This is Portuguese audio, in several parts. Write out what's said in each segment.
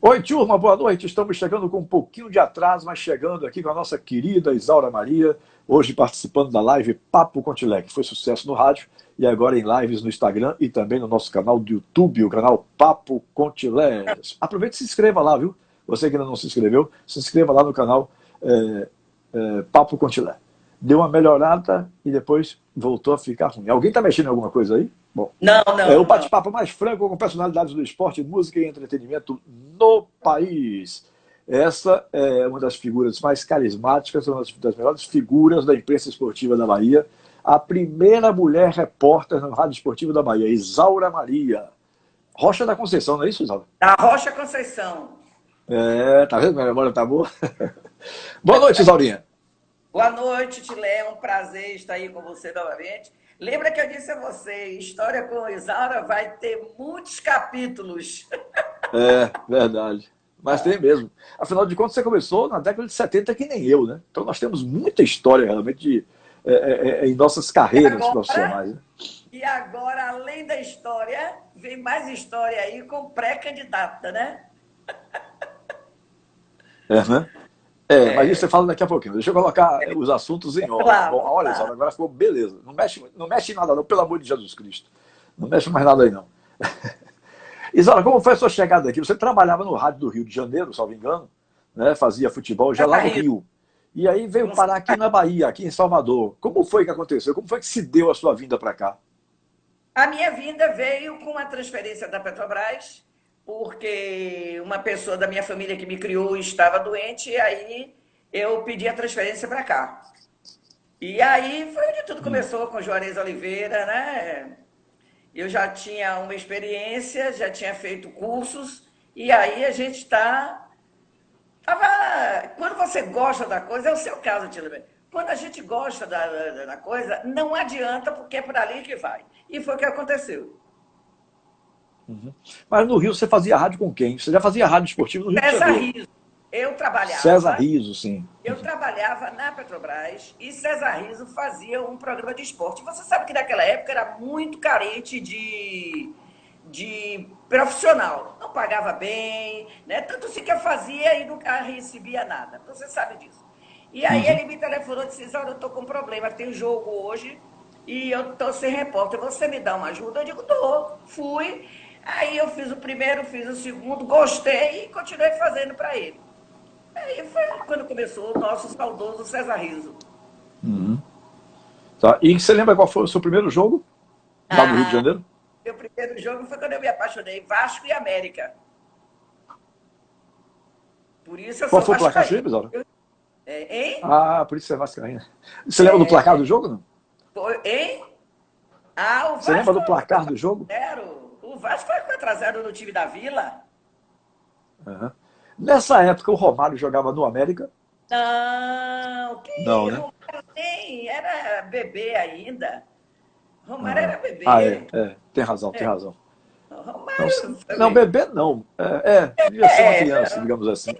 Oi, turma, boa noite. Estamos chegando com um pouquinho de atraso, mas chegando aqui com a nossa querida Isaura Maria, hoje participando da live Papo Contilé, que foi sucesso no rádio e agora em lives no Instagram e também no nosso canal do YouTube, o canal Papo Contilé. Aproveite e se inscreva lá, viu? Você que ainda não se inscreveu, se inscreva lá no canal Papo Contilé. Deu uma melhorada e depois voltou a ficar ruim. Alguém está mexendo em alguma coisa aí? Bom, Não, é o não, não. bate-papo mais franco com personalidades do esporte, música e entretenimento no país. Essa é uma das figuras mais carismáticas, uma das melhores figuras da imprensa esportiva da Bahia. A primeira mulher repórter na Rádio Esportiva da Bahia, Isaura Maria. Rocha da Conceição, não é isso, Isaura? Da Rocha Conceição. Tá vendo? Minha memória tá boa. Boa noite, Isaurinha. Boa noite, Tilé. É um prazer estar aí com você novamente. Lembra que eu disse a você, História com Isaura vai ter muitos capítulos. Verdade. Mas tem mesmo. Afinal de contas, você começou na década de 70, que nem eu, né? Então nós temos muita história realmente em nossas carreiras profissionais. Né? E agora, além da história, vem mais história aí com pré-candidata, né? Né? Mas isso você fala daqui a pouquinho. Deixa eu colocar os assuntos em ordem. Claro, Bom, olha, Isaura, agora ficou beleza. Não mexe em nada não, pelo amor de Jesus Cristo. Não mexe mais nada aí não. Isaura, como foi a sua chegada aqui? Você trabalhava no rádio do Rio de Janeiro, salvo engano, né? Fazia futebol já lá no Rio. E aí veio parar aqui na Bahia, aqui em Salvador. Como foi que aconteceu? Como foi que se deu a sua vinda para cá? A minha vinda veio com a transferência da Petrobras, porque uma pessoa da minha família que me criou estava doente, e aí eu pedi a transferência para cá. E aí foi onde tudo começou, com Juarez Oliveira, né? Eu já tinha uma experiência, já tinha feito cursos, e aí a gente Quando você gosta da coisa, é o seu caso, Tilly. Quando a gente gosta da coisa, não adianta, porque é por ali que vai. E foi o que aconteceu. Uhum. Mas no Rio você fazia rádio com quem? Você já fazia rádio esportivo no Rio de César Janeiro? Riso. Eu trabalhava. César Riso, sim. Eu trabalhava na Petrobras e César Riso fazia um programa de esporte. Você sabe que naquela época era muito carente de profissional. Não pagava bem, né? Tanto assim que eu fazia e nunca recebia nada. Você sabe disso. E aí ele me telefonou e disse: olha, eu estou com um problema, tem jogo hoje e eu estou sem repórter. Você me dá uma ajuda? Eu digo: dou. Fui. Aí eu fiz o primeiro, fiz o segundo, gostei e continuei fazendo para ele. Aí foi quando começou o nosso saudoso César Riso. Uhum. Tá. E você lembra qual foi o seu primeiro jogo lá no Rio de Janeiro? Meu primeiro jogo foi quando eu me apaixonei, Vasco e América. Por isso eu Qual sou foi o placar, você vascaíno. lembra, Isaura? Hein? Por isso você é vascaína. Você lembra do placar do jogo, não? Hein? O Você lembra do placar do jogo? 4x0. O Vasco foi 4x0 no time da Vila. Uhum. Nessa época, o Romário jogava no América? Não, que Não, né? Romário nem era bebê ainda. Romário era bebê. Tem razão, tem razão. Romário Não, bebê não. Devia ser uma criança, digamos assim.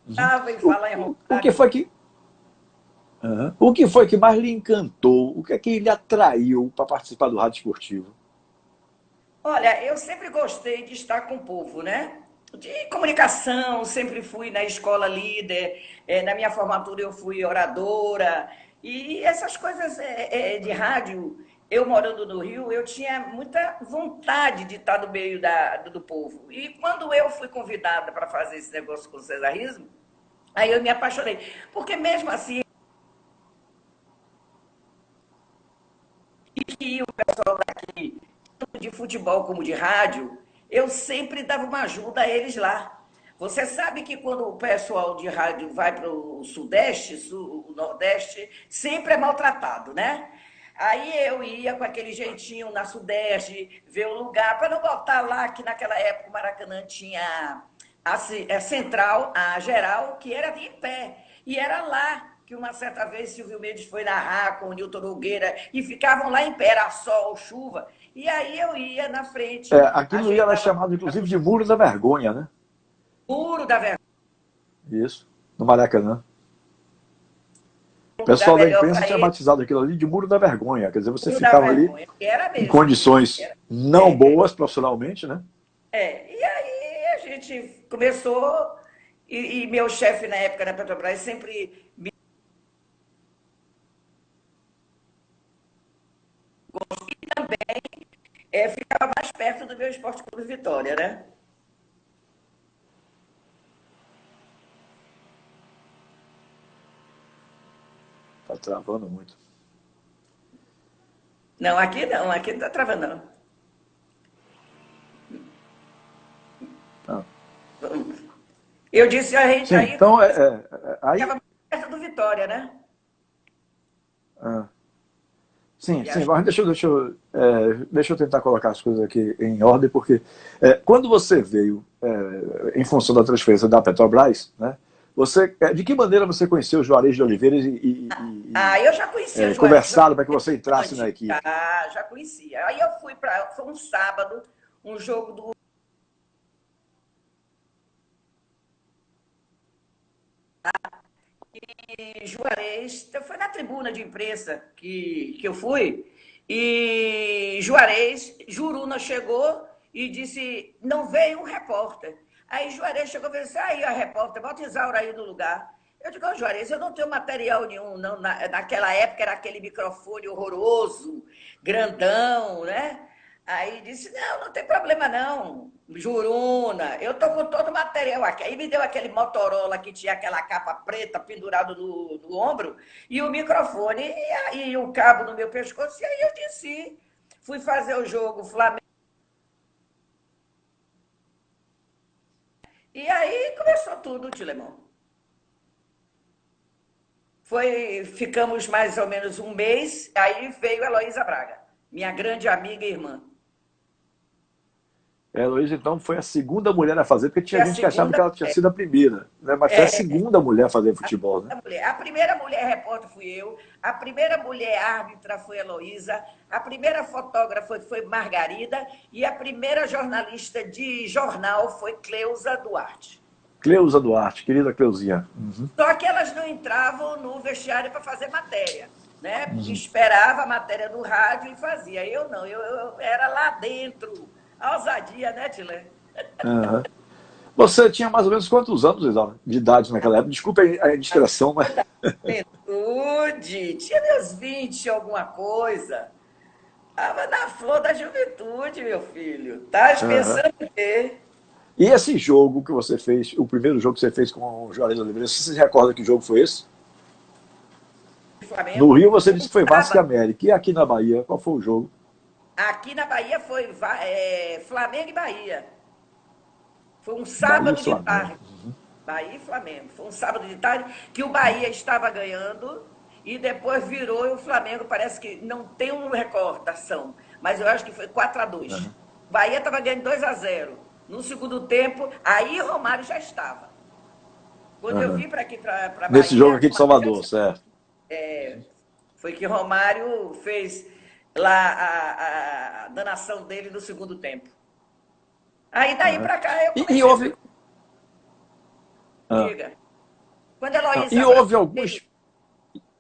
estava em falar em O que foi que... O que foi que mais lhe encantou? O que é que lhe atraiu para participar do rádio esportivo? Olha, eu sempre gostei de estar com o povo, né? De comunicação, sempre fui na escola líder, na minha formatura eu fui oradora, e essas coisas de rádio, eu morando no Rio, eu tinha muita vontade de estar no meio do povo. E quando eu fui convidada para fazer esse negócio com o Cesarismo, aí eu me apaixonei. Porque mesmo assim, que o pessoal daqui, tanto de futebol como de rádio, eu sempre dava uma ajuda a eles lá. Você sabe que quando o pessoal de rádio vai para o Sudeste, o Nordeste, sempre é maltratado, né? Aí eu ia com aquele jeitinho na Sudeste, ver o lugar, para não botar lá que naquela época o Maracanã tinha a central, a geral, que era de em pé. E era lá que uma certa vez Silvio Mendes foi narrar com o Nilton Nogueira e ficavam lá em pé, era sol, chuva. E aí eu ia na frente. Aquilo era chamado, inclusive, de Muro da Vergonha, né? Muro da Vergonha. Isso, no Maracanã. O pessoal da imprensa tinha batizado aquilo ali de Muro da Vergonha. Quer dizer, você ficava ali em condições não boas profissionalmente, né? E aí a gente começou, e meu chefe na época na Petrobras sempre me ficava mais perto do meu Esporte Clube Vitória, né? Tá travando muito. Não, aqui não está travando, não. Ah. Eu disse, a gente Sim, aí então, aí... ficava mais perto do Vitória, né? Ah. Sim, E sim, acho mas deixa eu tentar colocar as coisas aqui em ordem, porque quando você veio em função da transferência da Petrobras, né, de que maneira você conheceu o Juarez de Oliveira eu já conhecia Juarez conversaram para que você entrasse na antes, equipe? já conhecia. Aí eu fui para, foi um sábado, um jogo do Juarez, foi na tribuna de imprensa que eu fui, e Juarez, Juruna chegou e disse, não veio um repórter. Aí Juarez chegou e disse, aí a repórter, bota Isaura aí no lugar. Eu digo, Juarez, eu não tenho material nenhum, não. Naquela época era aquele microfone horroroso, grandão, né? Aí disse, não, não tem problema não, Juruna, eu tô com todo o material aqui. Aí me deu aquele Motorola que tinha aquela capa preta pendurado no ombro e o microfone e o cabo no meu pescoço. E aí eu disse, fui fazer o jogo Flamengo. E aí começou tudo, Tilemão. Ficamos mais ou menos um mês, aí veio a Heloísa Braga, minha grande amiga e irmã. A Heloísa, então, foi a segunda mulher a fazer, porque Foi tinha a gente que achava segunda que ela tinha sido a primeira, né? Mas foi a segunda mulher a fazer futebol, né? mulher. A primeira mulher repórter fui eu, a primeira mulher árbitra foi a Heloísa, a primeira fotógrafa foi Margarida e a primeira jornalista de jornal foi Cleusa Duarte. Cleusa Duarte, querida Cleusinha. Uhum. Só que elas não entravam no vestiário para fazer matéria, né? Esperava a matéria no rádio e fazia. Eu não, eu era lá dentro. A ousadia, né, Tilé? Uhum. Você tinha mais ou menos quantos anos, Isaura, de idade naquela época? Desculpa a indiscreção, mas... Juventude, tinha meus 20 e alguma coisa. Estava na flor da juventude, meu filho. Estás Uhum. pensando em quê? E esse jogo que você fez, o primeiro jogo que você fez com o Juarez Oliveira, você se recorda que jogo foi esse? No Flamengo, Rio você um disse que foi Vasco e sábado. América. E aqui na Bahia, qual foi o jogo? Aqui na Bahia foi Flamengo e Bahia. Foi um Bahia e sábado de Flamengo. tarde. Bahia e Flamengo. Foi um sábado de tarde que o Bahia estava ganhando e depois virou e o Flamengo parece que não tem uma recordação, mas eu acho que foi 4-2. Uhum. Bahia estava ganhando 2-0. No segundo tempo, aí Romário já estava. Quando eu Uhum. vim para aqui, para Nesse jogo Bahia, aqui de Romário já Salvador, estava. certo? Foi que Romário fez lá a danação dele no segundo tempo. Aí daí Uhum. para cá eu E comecei a houve. Ah, diga. Quando a não, Heloísa Braga veio,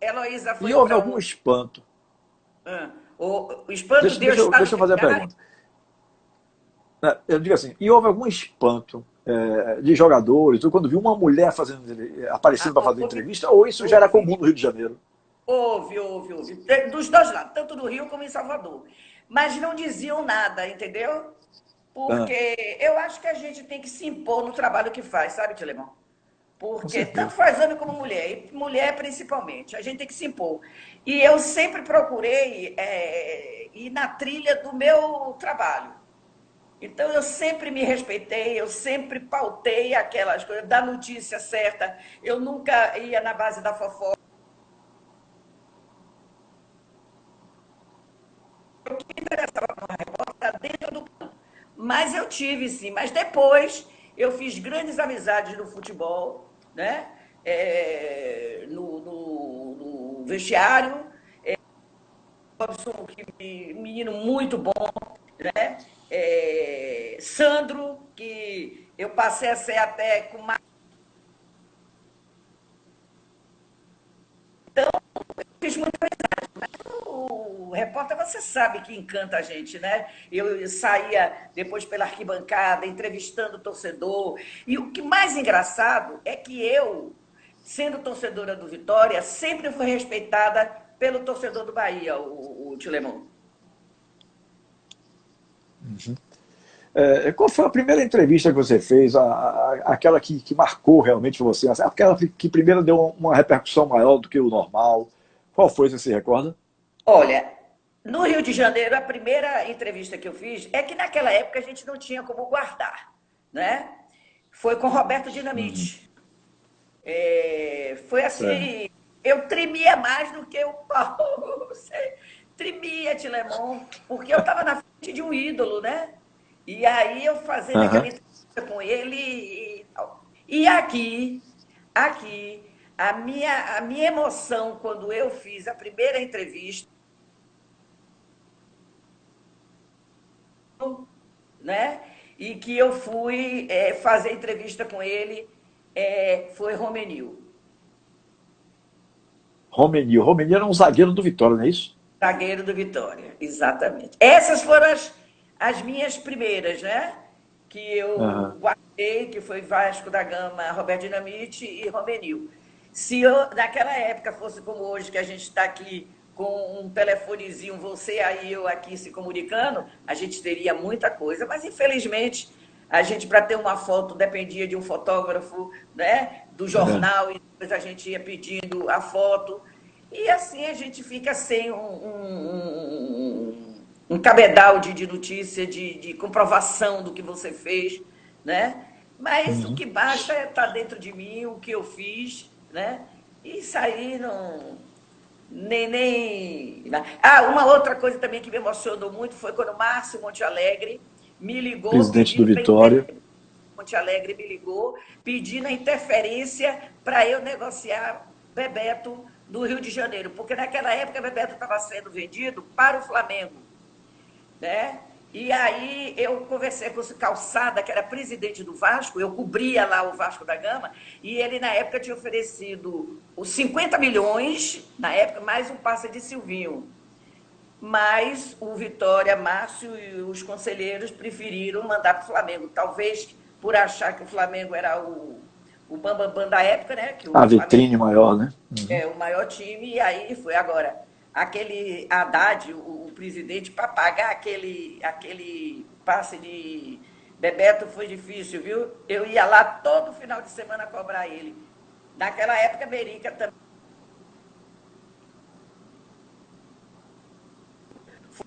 Heloísa e foi houve para algum o. espanto. O espanto Deus está no Deixa eu fazer a lugar. pergunta. Eu digo assim, e houve algum espanto de jogadores, ou quando viu uma mulher aparecendo para fazer Houve, entrevista, ou isso já era houve, comum no Rio de Janeiro? houve. Dos dois lados, tanto no Rio como em Salvador. Mas não diziam nada, entendeu? Ah, Porque eu acho que a gente tem que se impor no trabalho que faz, sabe, Tilemão? com Porque tanto certeza. faz homem como mulher, e mulher principalmente, a gente tem que se impor. E eu sempre procurei ir na trilha do meu trabalho. Então, eu sempre me respeitei, eu sempre pautei aquelas coisas, da notícia certa. Eu nunca ia na base da fofoca. O que me interessava para uma repórter dentro do campo. Mas eu tive, sim. Mas depois, eu fiz grandes amizades no futebol, né? No vestiário. Robson, um menino muito bom, né? Sandro, que eu passei a ser até com mais. Fiz muita amizade, mas o repórter, você sabe que encanta a gente, né? Eu saía depois pela arquibancada, entrevistando o torcedor. E o que mais engraçado é que eu, sendo torcedora do Vitória, sempre fui respeitada pelo torcedor do Bahia, o Tilemão. Qual foi a primeira entrevista que você fez, aquela que marcou realmente você, aquela que primeiro deu uma repercussão maior do que o normal? Qual foi, você se recorda? Olha, no Rio de Janeiro, a primeira entrevista que eu fiz é que naquela época a gente não tinha como guardar, né? Foi com Roberto Uhum. Dinamite. Foi É. assim, eu tremia mais do que o Paulo. Você tremia, Tilemon, porque eu estava na frente de um ídolo, né? E aí eu fazendo aquela Aham. entrevista com ele e tal. E aqui, a minha emoção quando eu fiz a primeira entrevista, né? E que eu fui fazer entrevista com ele, foi Romenil, Romenil era um zagueiro do Vitória, não é isso? zagueiro do Vitória, exatamente. Essas foram as minhas primeiras, né? Que eu Aham. guardei, que foi Vasco da Gama, Roberto Dinamite e Romenil. Se eu, naquela época, fosse como hoje, que a gente está aqui com um telefonezinho, você aí, eu aqui se comunicando, a gente teria muita coisa, mas infelizmente a gente, para ter uma foto, dependia de um fotógrafo, né, do É. jornal, e depois a gente ia pedindo a foto. E assim a gente fica sem um cabedal de notícia, de comprovação do que você fez, né? Mas o Uhum. que basta é estar dentro de mim, o que eu fiz, né? E isso aí não. Nem. Ah, uma outra coisa também que me emocionou muito foi quando o Márcio Monte Alegre me ligou Presidente do pedindo para Vitória. Monte Alegre me ligou pedindo a interferência para eu negociar Bebeto do Rio de Janeiro, porque naquela época Bebeto estava sendo vendido para o Flamengo, né? E aí eu conversei com o Calçada, que era presidente do Vasco, eu cobria lá o Vasco da Gama, e ele na época tinha oferecido os 50 milhões, na época, mais um passe de Silvinho. Mas o Vitória, Márcio e os conselheiros preferiram mandar para o Flamengo. Talvez por achar que o Flamengo era o bambambam da época, né? Que A o Flamengo vitrine maior, né? Uhum. é o maior time, e aí foi agora. Aquele Haddad, o presidente, para pagar aquele passe de Bebeto foi difícil, viu? Eu ia lá todo final de semana cobrar ele. Naquela época, Merica também foi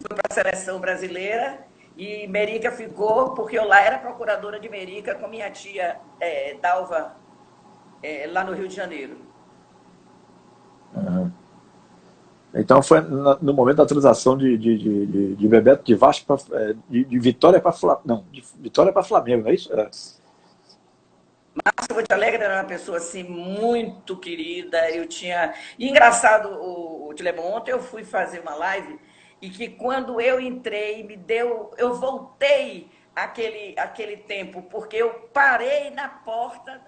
para a seleção brasileira e Merica ficou, porque eu lá era procuradora de Merica com minha tia Dalva, lá no Rio de Janeiro. Uhum. Então foi no momento da transação de Bebeto de Vasco de Vitória para não, de Vitória para Flamengo, não é isso? É. Márcio Monte Alegre era uma pessoa assim muito querida. Eu tinha. E engraçado, o Tilemon, ontem eu fui fazer uma live e que quando eu entrei, me deu. Eu voltei aquele tempo, porque eu parei na porta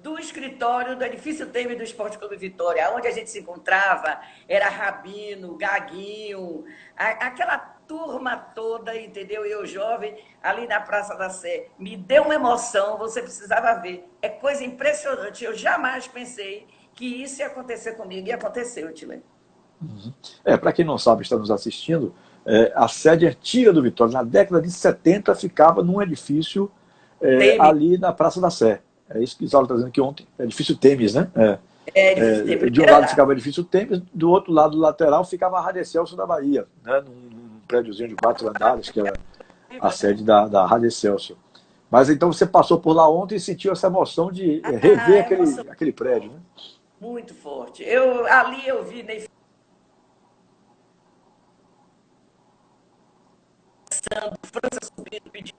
do escritório do edifício Temer do Esporte Clube Vitória, onde a gente se encontrava, era Rabino, Gaguinho, aquela turma toda, entendeu? Eu jovem, ali na Praça da Sé. Me deu uma emoção, você precisava ver. É coisa impressionante. Eu jamais pensei que isso ia acontecer comigo, e aconteceu, Tilê. Para quem não sabe, está nos assistindo, a sede antiga do Vitória, na década de 70, ficava num edifício Temer, ali na Praça da Sé. É isso que Isaura está dizendo aqui ontem, edifício Temes, né? edifício Temer, De um primeiro lado andar. ficava o edifício Temes, do outro lado lateral ficava a Rádio Celso da Bahia, né? Num prédiozinho de 4 andares, que era a sede da Rádio Celso. Mas então você passou por lá ontem e sentiu essa emoção de Ah, rever é emoção aquele prédio, né? muito forte. Ali eu vi Ney subindo, pedindo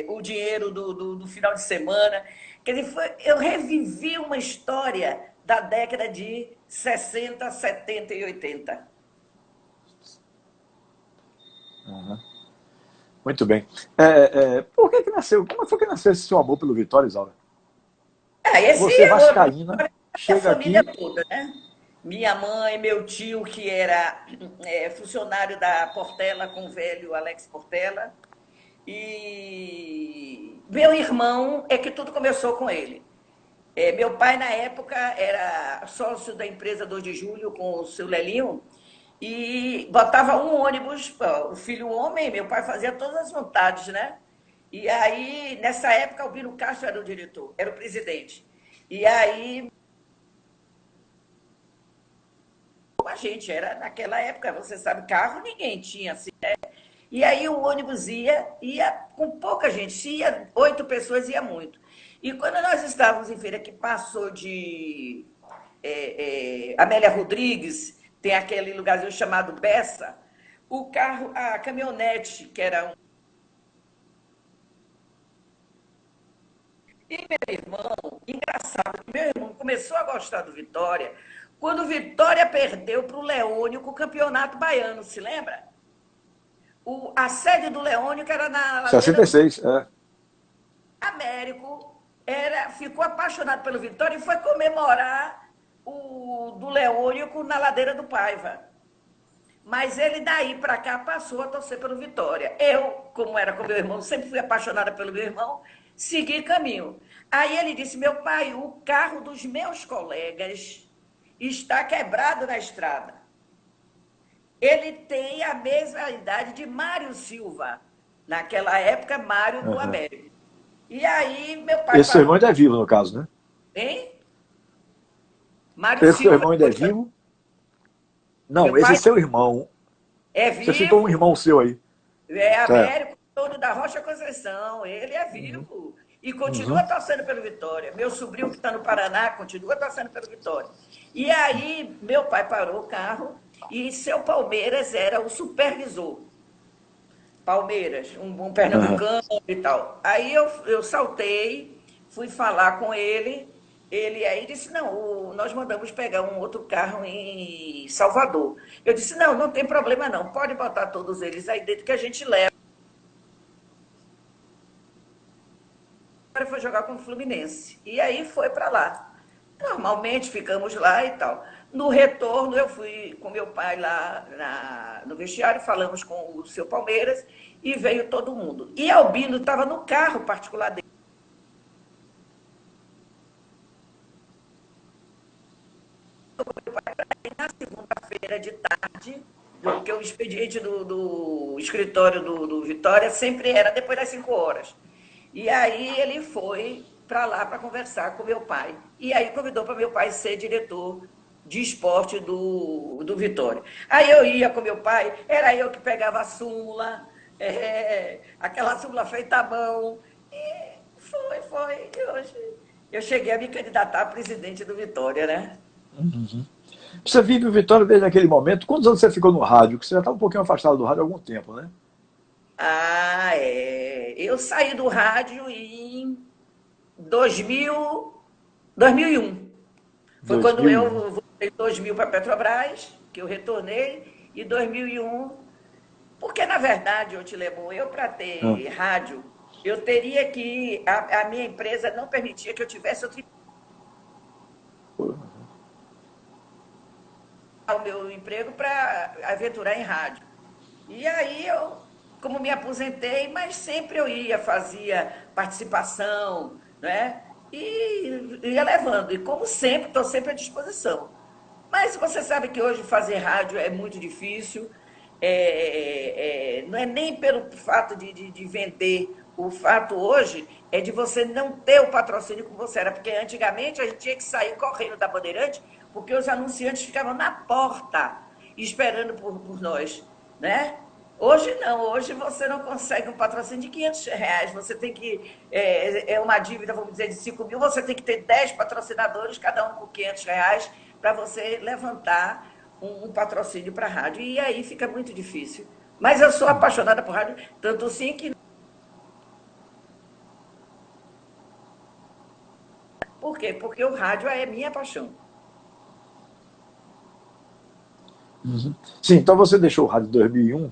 o dinheiro do final de semana. Quer dizer, eu revivi uma história da década de 60, 70 e 80. Muito bem. Por que nasceu? Como foi que nasceu esse seu amor pelo Vitória, Isaura? Ah, esse Você amor vascaína, é a chega família aqui. toda, né? minha mãe, meu tio, que era funcionário da Portela com o velho Alex Portela, e meu irmão é que tudo começou com ele. Meu pai, na época, era sócio da empresa 2 de Julho com o seu Lelinho e botava um ônibus, o filho homem, meu pai fazia todas as vontades, né? E aí, nessa época, Albino Castro era o diretor, era o presidente. E aí, a gente era, naquela época, você sabe, carro ninguém tinha, assim, né? E aí o ônibus ia com pouca gente, se ia 8 pessoas, ia muito. E quando nós estávamos em feira que passou de Amélia Rodrigues, tem aquele lugarzinho chamado Bessa, o carro, a caminhonete, que era um. E meu irmão, engraçado, meu irmão começou a gostar do Vitória quando o Vitória perdeu para o Leônio com o Campeonato Baiano, se lembra? A sede do Leônio, que era na ladeira do 66, é. Américo, ficou apaixonado pelo Vitória e foi comemorar o do Leônico na ladeira do Paiva. Mas ele daí para cá passou a torcer pelo Vitória. Eu, como era com meu irmão, sempre fui apaixonada pelo meu irmão, segui caminho. Aí ele disse, meu pai, o carro dos meus colegas está quebrado na estrada. Ele tem a mesma idade de Mário Silva. Naquela época, Mário do América. E aí, meu pai Esse seu irmão ainda é vivo, no caso, né? Hein? Mário Esse seu Silva. irmão ainda é vivo? Não, Meu esse pai é seu irmão. é Você citou um vivo, irmão seu aí. é Certo. Américo, dono da Rocha Conceição. Ele é vivo. E continua Uhum. torcendo pelo Vitória. Meu sobrinho que está no Paraná continua torcendo pelo Vitória. E aí, meu pai parou o carro e seu Palmeiras era o supervisor. Palmeiras, um Uhum. pernambucano e tal. Aí eu saltei, fui falar com ele, ele aí disse, não, nós mandamos pegar um outro carro em Salvador. Eu disse, não, não tem problema não, pode botar todos eles aí dentro que a gente leva. Ele foi jogar com o Fluminense. E aí foi para lá. Normalmente ficamos lá e tal. No retorno, eu fui com meu pai lá no vestiário, falamos com o seu Palmeiras e veio todo mundo. E Albino estava no carro particular dele. Na segunda-feira de tarde, porque o expediente do escritório do Vitória sempre era depois das 5 horas. E aí ele foi para lá para conversar com meu pai. E aí convidou para meu pai ser diretor de esporte do Vitória. Aí eu ia com meu pai, era eu que pegava a súmula, aquela súmula feita à mão. E foi. E hoje eu cheguei a me candidatar a presidente do Vitória, né? Você vive o Vitória desde aquele momento. Quantos anos você ficou no rádio? Porque você já está um pouquinho afastado do rádio há algum tempo, né? Ah, é. Eu saí do rádio em 2001. Foi quando 2001. eu voltei em 2000 para a Petrobras, que eu retornei, e 2001. Porque, na verdade, eu para Ah. ter rádio, eu teria que. A minha empresa não permitia que eu tivesse o meu emprego para aventurar em rádio. E aí eu, como me aposentei, mas sempre eu ia, fazia participação, né? E ia levando. E como sempre, estou sempre à disposição. Mas você sabe que hoje fazer rádio é muito difícil. Não é nem pelo fato de vender. O fato hoje é de você não ter o patrocínio como você era. Porque antigamente a gente tinha que sair correndo da Bandeirante, porque os anunciantes ficavam na porta esperando por nós, né? Hoje não, hoje você não consegue um patrocínio de R$ 500, você tem que, uma dívida, vamos dizer, de 5 mil, você tem que ter 10 patrocinadores, cada um com R$ 500, para você levantar um patrocínio para a rádio, e aí fica muito difícil. Mas eu sou apaixonada por rádio, tanto sim que... Por quê? Porque o rádio é minha paixão. Sim, então você deixou o rádio em 2001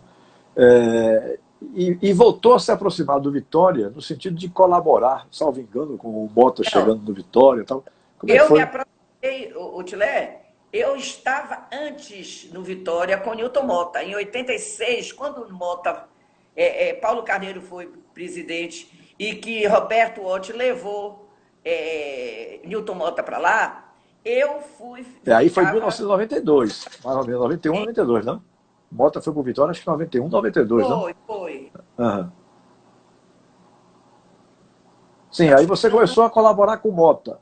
e voltou a se aproximar do Vitória no sentido de colaborar, salvo engano, com o Mota Não, chegando no Vitória e tal. Como é que eu me foi? aproximei, o Tilé, Eu estava antes no Vitória com Newton Mota. Em 86, quando o Mota, Paulo Carneiro foi presidente e que Roberto Ott levou Newton Mota para lá, eu fui. Aí foi Ficava. 1992, mais ou menos, 91, 92, não? Mota foi pro Vitória, acho que 91, 92, não? Foi. Aham. Sim, aí você começou a colaborar com o Mota.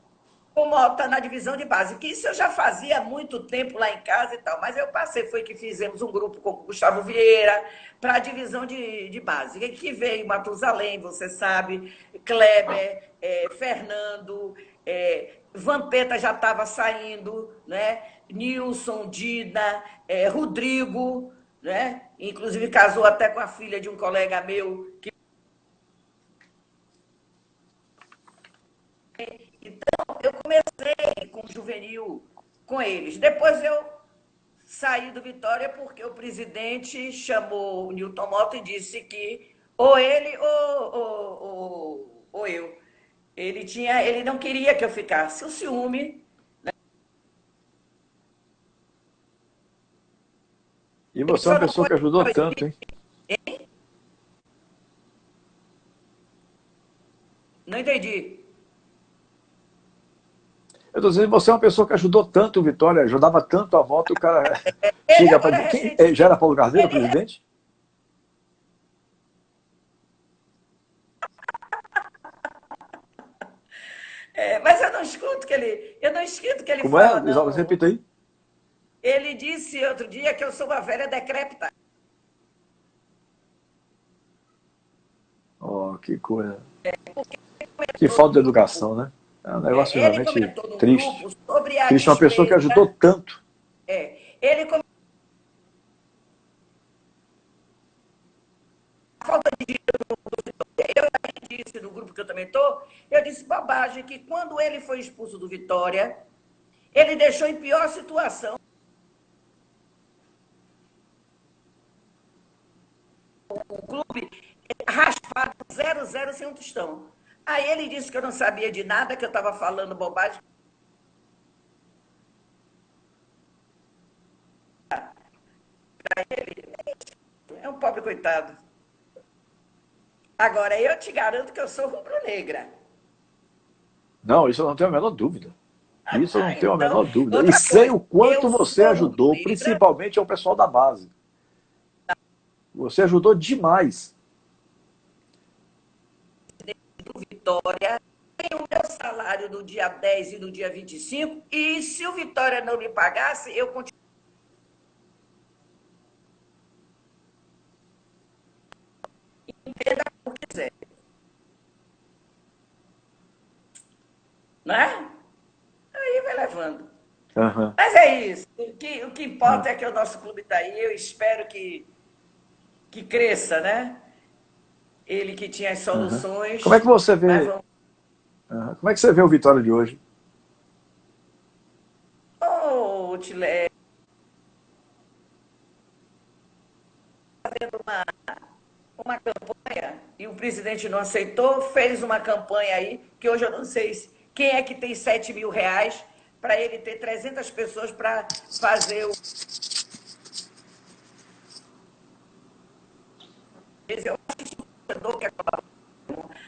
O Mota na divisão de base, que isso eu já fazia há muito tempo lá em casa e tal, mas eu passei, foi que fizemos um grupo com o Gustavo Vieira para a divisão de base, que veio Matusalém, você sabe, Kleber, Fernando, Vampeta já estava saindo, né? Nilson, Dina, Rodrigo, né? Inclusive casou até com a filha de um colega meu, que eu comecei com o juvenil com eles. Depois eu saí do Vitória porque o presidente chamou o Newton Mota e disse que ou ele ou eu. Ele não queria que eu ficasse. O ciúme. E você é uma pessoa que ajudou tanto, hein? Não entendi. Eu estou dizendo, você é uma pessoa que ajudou tanto o Vitória, ajudava tanto a Mota, o cara Ele chega agora para. Quem recentemente. já era Paulo Carneiro, Ele, presidente? mas eu não escuto o que ele Como é? fala, Isaura, você não. repita aí. Ele disse outro dia que eu sou uma velha decrépita. Oh, que coisa. Que falta de educação, né? É um negócio Ele realmente comentou num triste. grupo sobre a Triste uma pessoa que ajudou despesa. tanto. Ele comentou a falta de dinheiro. Eu disse no grupo que eu também estou, eu disse bobagem que quando ele foi expulso do Vitória, ele deixou em pior situação o clube raspado 0-0 sem um tostão. Aí ele disse que eu não sabia de nada, que eu estava falando bobagem. É um pobre coitado. Agora, eu te garanto que eu sou rubro-negra. Não, isso eu não tenho a menor dúvida. Isso eu não tenho a Então, menor dúvida. E outra sei coisa, o quanto eu você sou ajudou, rubro-negra principalmente ao pessoal da base. Você ajudou demais. do Vitória, tenho o meu salário no dia 10 e no dia 25, e se o Vitória não me pagasse, eu continuaria como quiser. Né? Aí vai levando. Aham. Mas é isso. O que importa é que o nosso clube está aí. Eu espero que cresça, né? Ele que tinha as Aham. Como é soluções, que você mas vê? vamos. Aham. Como é que você vê o Vitória de hoje? Oh, Tilé, fazendo uma campanha e o presidente não aceitou, fez uma campanha aí, que hoje eu não sei quem é que tem 7.000 reais para ele ter 300 pessoas para fazer o. Eu acho que o torcedor quer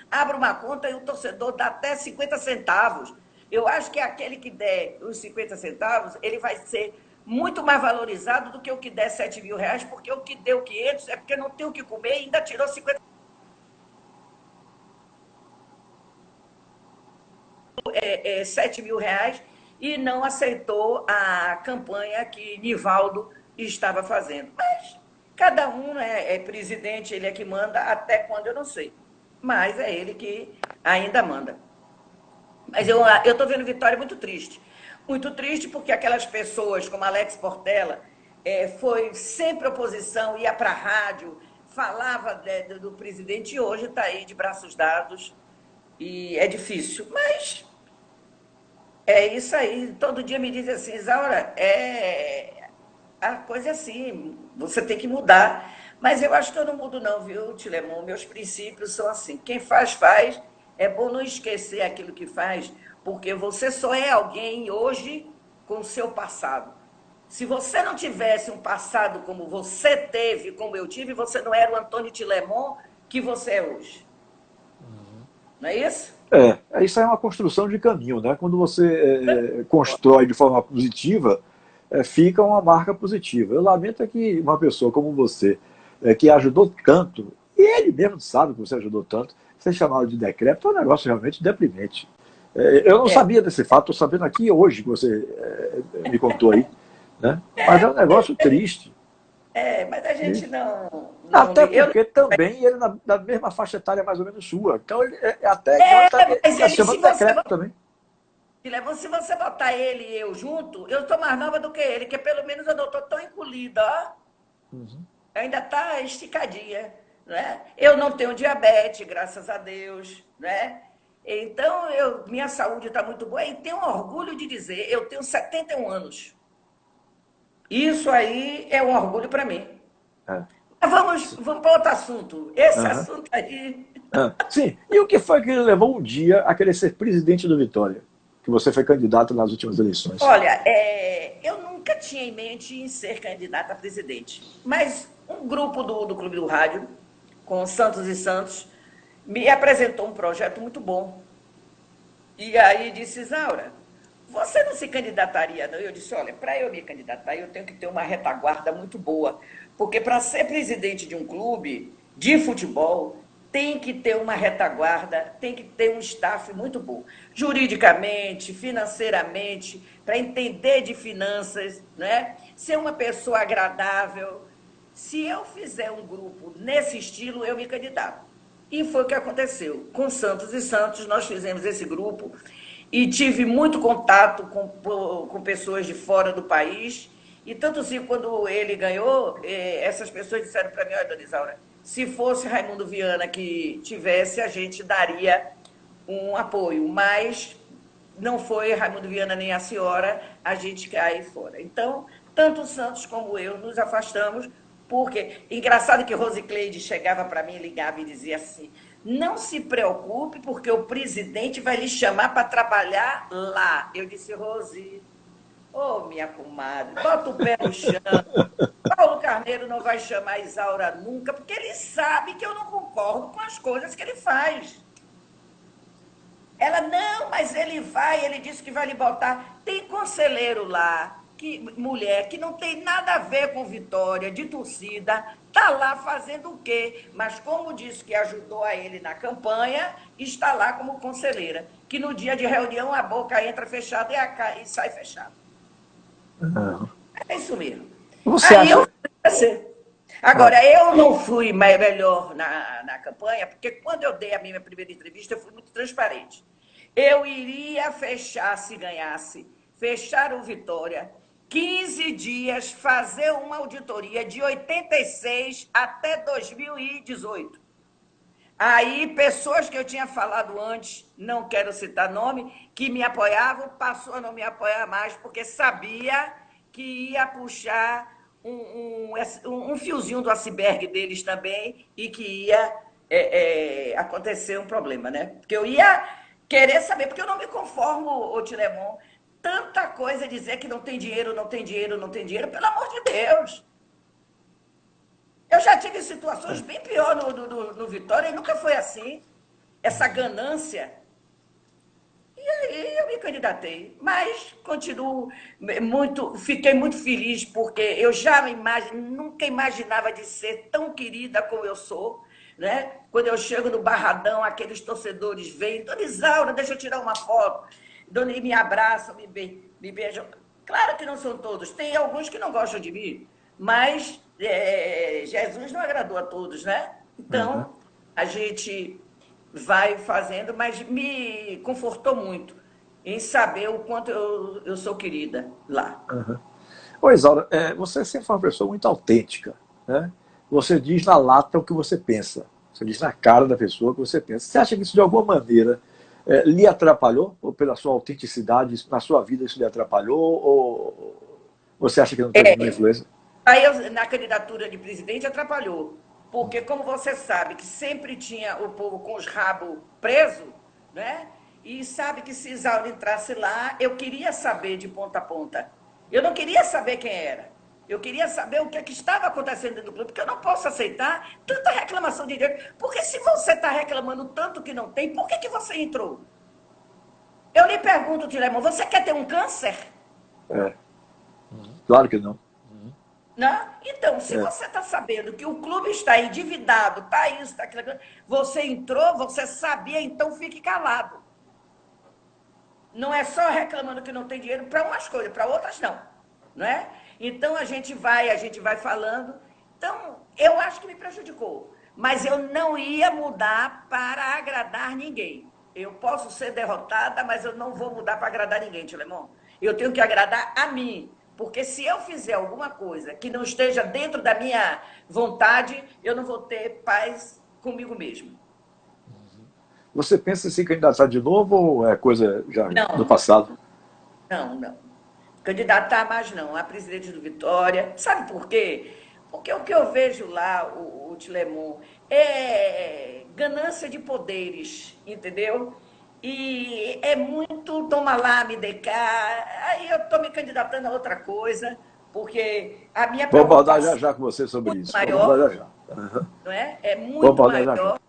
abre uma conta e o torcedor dá até 50 centavos. Eu acho que aquele que der os 50 centavos, ele vai ser muito mais valorizado do que o que der 7.000 reais, porque o que deu 500 é porque não tem o que comer e ainda tirou 50 7.000 reais e não aceitou a campanha que Nivaldo estava fazendo. Mas cada um é presidente, ele é que manda, até quando eu não sei. Mas é ele que ainda manda. Mas eu estou vendo Vitória muito triste. Muito triste porque aquelas pessoas como Alex Portela foi sempre oposição, ia para a rádio, falava do presidente e hoje está aí de braços dados e é difícil. Mas é isso aí. Todo dia me diz assim, Isaura, a coisa é assim, você tem que mudar. Mas eu acho que eu não mudo não, viu, Tilemon? Meus princípios são assim. Quem faz, faz. É bom não esquecer aquilo que faz, porque você só é alguém hoje com o seu passado. Se você não tivesse um passado como você teve, como eu tive, você não era o Antônio Tilemon que você é hoje. Não é isso? Isso é uma construção de caminho, né? Quando você constrói de forma positiva, fica uma marca positiva. Eu lamento é que uma pessoa como você, que ajudou tanto, e ele mesmo sabe que você ajudou tanto, ser chamado de decrépito é um negócio realmente deprimente. Eu não sabia desse fato, estou sabendo aqui hoje que você me contou aí, né? Mas é um negócio triste. Mas a gente Triste. não Até vê. porque também ele na mesma faixa etária mais ou menos sua. Então ele até então ele Mas está ele, chamando de decrépito também. se você botar ele e eu junto, eu estou mais nova do que ele, que pelo menos eu não estou tão encolhida, ó. Uhum. Ainda está esticadinha, né? Eu não tenho diabetes, graças a Deus, né? Então, minha saúde está muito boa e tenho orgulho de dizer, eu tenho 71 anos. Isso aí é um orgulho para mim. É. Mas vamos para outro assunto. Esse Uhum. assunto aí. Sim. E o que foi que ele levou um dia a querer ser presidente do Vitória? Que você foi candidato nas últimas eleições. Olha, eu nunca tinha em mente em ser candidata a presidente, mas um grupo do Clube do Rádio, com Santos e Santos, me apresentou um projeto muito bom. E aí disse, Isaura, você não se candidataria, não? Eu disse, olha, para eu me candidatar, eu tenho que ter uma retaguarda muito boa. Porque para ser presidente de um clube de futebol, tem que ter uma retaguarda, tem que ter um staff muito bom. Juridicamente, financeiramente, para entender de finanças, né? Ser uma pessoa agradável. Se eu fizer um grupo nesse estilo, eu me candidato. E foi o que aconteceu. Com Santos e Santos, nós fizemos esse grupo e tive muito contato com pessoas de fora do país. E tanto assim, quando ele ganhou, essas pessoas disseram para mim, olha, dona Isaura, se fosse Raimundo Viana que tivesse, a gente daria um apoio, mas não foi Raimundo Viana nem a senhora, a gente cai fora. Então, tanto o Santos como eu nos afastamos, porque, engraçado que Rosicleide chegava para mim, ligava e dizia assim, não se preocupe, porque o presidente vai lhe chamar para trabalhar lá. Eu disse, Rosi, minha comadre, bota o pé no chão. Paulo Carneiro não vai chamar Isaura nunca, porque ele sabe que eu não concordo com as coisas que ele faz. Ela, não, mas ele disse que vai lhe botar. Tem conselheiro lá, mulher, que não tem nada a ver com Vitória, de torcida, está lá fazendo o quê? Mas como disse que ajudou a ele na campanha, está lá como conselheira. Que no dia de reunião a boca entra fechada e sai fechada. Uhum. É isso mesmo. Você Aí eu acha. Agora, eu não fui melhor na campanha, porque quando eu dei a minha primeira entrevista, eu fui muito transparente. Eu iria fechar, se ganhasse, fechar o Vitória, 15 dias, fazer uma auditoria de 86 até 2018. Aí, pessoas que eu tinha falado antes, não quero citar nome, que me apoiavam, passou a não me apoiar mais, porque sabia que ia puxar um fiozinho do iceberg deles também e que ia acontecer um problema, né? Porque eu ia querer saber, porque eu não me conformo, ô Tilemon, tanta coisa dizer que não tem dinheiro, não tem dinheiro, não tem dinheiro, pelo amor de Deus. Eu já tive situações bem piores no Vitória e nunca foi assim. Essa ganância. E aí eu me candidatei. Mas continuo fiquei muito feliz, porque eu já nunca imaginava de ser tão querida como eu sou. Né? Quando eu chego no Barradão, aqueles torcedores vêm, Dona Isaura, deixa eu tirar uma foto. E me abraçam, me beijam. Claro que não são todos, tem alguns que não gostam de mim, mas Jesus não agradou a todos, né? Então, a gente vai fazendo, mas me confortou muito em saber o quanto eu sou querida lá. Uhum. Ô, Isaura, você sempre foi uma pessoa muito autêntica, né? Você diz na lata o que você pensa. Você diz na cara da pessoa o que você pensa. Você acha que isso, de alguma maneira, lhe atrapalhou? Ou pela sua autenticidade, na sua vida, isso lhe atrapalhou? Ou você acha que não teve nenhuma influência? Aí, na candidatura de presidente, atrapalhou. Porque, como você sabe, que sempre tinha o povo com os rabos presos, né? e sabe que se Isaura entrasse lá, eu queria saber de ponta a ponta. Eu não queria saber quem era. Eu queria saber o que, é que estava acontecendo dentro do clube, porque eu não posso aceitar tanta reclamação de direito. Porque se você está reclamando tanto que não tem, por que, que você entrou? Eu lhe pergunto, Tilemon, você quer ter um câncer? É, claro que não. Né? Então, se É. você está sabendo que o clube está endividado, está isso, está aquilo, você entrou, você sabia, então fique calado. Não é só reclamando que não tem dinheiro para umas coisas, para outras não, não é? Então a gente vai falando. Então, eu acho que me prejudicou, mas eu não ia mudar para agradar ninguém. Eu posso ser derrotada, mas eu não vou mudar para agradar ninguém, Tilemon. Eu tenho que agradar a mim, porque se eu fizer alguma coisa que não esteja dentro da minha vontade, eu não vou ter paz comigo mesmo. Você pensa em se candidatar de novo ou é coisa já do Não, passado? não, não. Candidatar mais não, a presidente do Vitória. Sabe por quê? Porque o que eu vejo lá, o Tilemon, é ganância de poderes, entendeu? E é muito toma lá, me dê cá. Aí eu estou me candidatando a outra coisa, porque a minha Vou abordar já preocupação já com você é sobre muito isso. Vou abordar maior, já já. Uhum. não é? É Vou muito abordar já já. maior.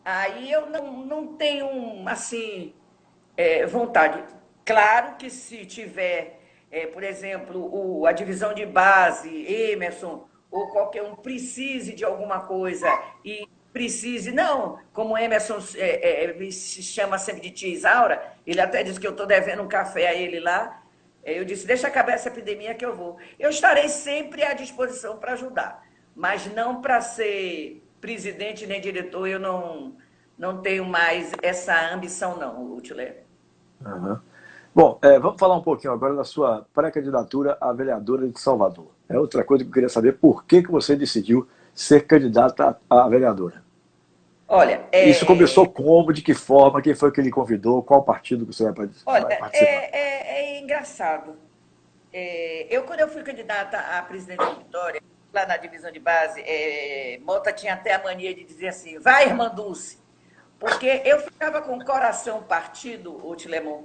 Aí eu não tenho, assim, vontade. Claro que se tiver, por exemplo, a divisão de base, Emerson, ou qualquer um precise de alguma coisa e precise, não, como o Emerson me se chama sempre de tia Isaura, ele até disse que eu estou devendo um café a ele lá, eu disse, deixa acabar essa epidemia que eu vou. Eu estarei sempre à disposição para ajudar, mas não para ser presidente nem diretor, eu não tenho mais essa ambição não, Lúcio. Uhum. Bom, vamos falar um pouquinho agora da sua pré-candidatura à vereadora de Salvador. É outra coisa que eu queria saber, por que que você decidiu ser candidata a vereadora? Olha, Isso começou como, de que forma, quem foi que lhe convidou, qual partido que você olha, vai participar? é engraçado. Quando eu fui candidata a presidente de Vitória, lá na divisão de base, Mota tinha até a mania de dizer assim, vai, irmã Dulce, porque eu ficava com o coração partido, ô Tilemon.